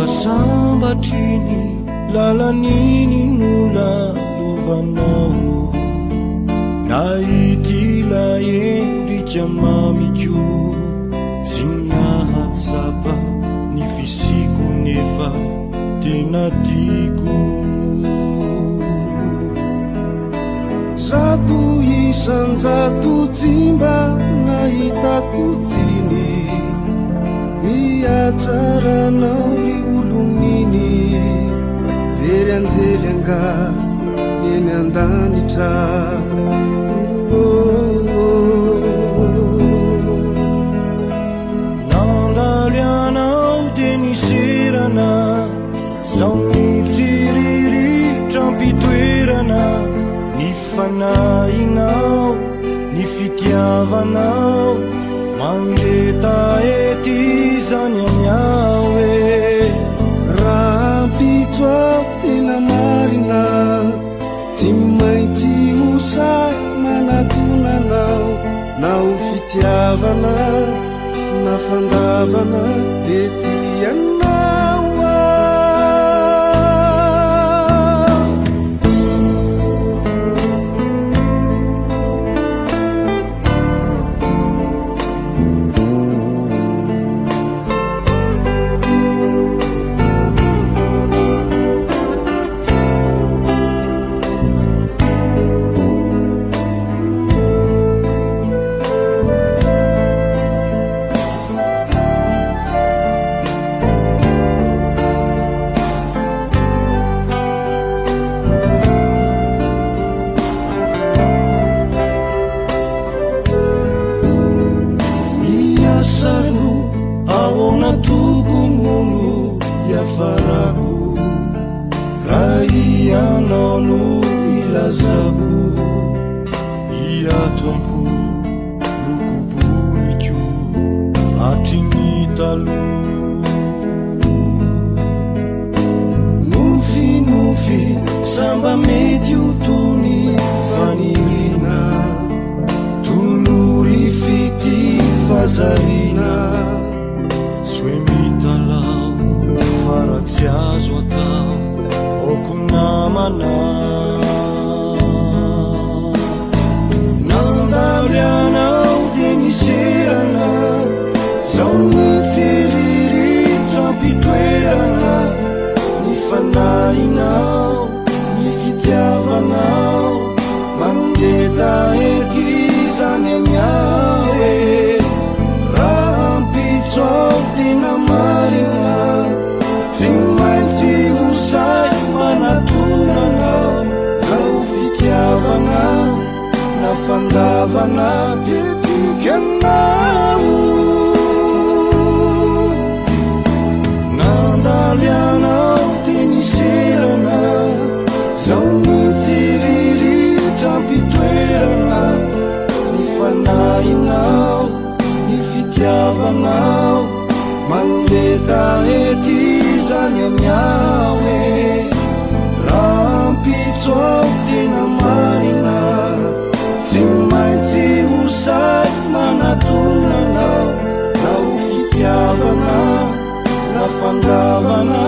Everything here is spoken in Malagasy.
sambatriny lalaniny nolalovanao naitila endrika mamiko tsy nahatsapa ny fisiko nefa tena tiako zato isanjato jimba nahitako tsiny miatsaranao ry oloniny very anjely anga eny andanitra nandalianao de niserana zao mitsiriritra mpitoerana ny fanahinao ny fitiavanao mangeta ety zany amiao e raha mpitsoao tena marina tsy maintsy hosay manatonanao na ho fitiavana na fandavana de tianao sano aona tokomono yafarako raianao no ilazako iatompo lokoboliko hatriny talo nofy samba mety otony fanirina tolory fity fazarina soe mitalao faratsy azo atao oko namana nandalianao de niserana zao mitsiriritra mpitoerana ny fanahinao ny fitiavanao mangeta ety zany amiao e raha mpitsoao tena marina tsy maintsy hosay manatonanao na ho fitiavana na fandavana de tikanao nandalianao de niserana zao mitsiriritra mpitoerana ny fanahinao ny fitiavanao mangeta ety zany amiao e raha mpitsoao tena marina tsy maintsy hosay manatonanao na ho fitiavana na fandavana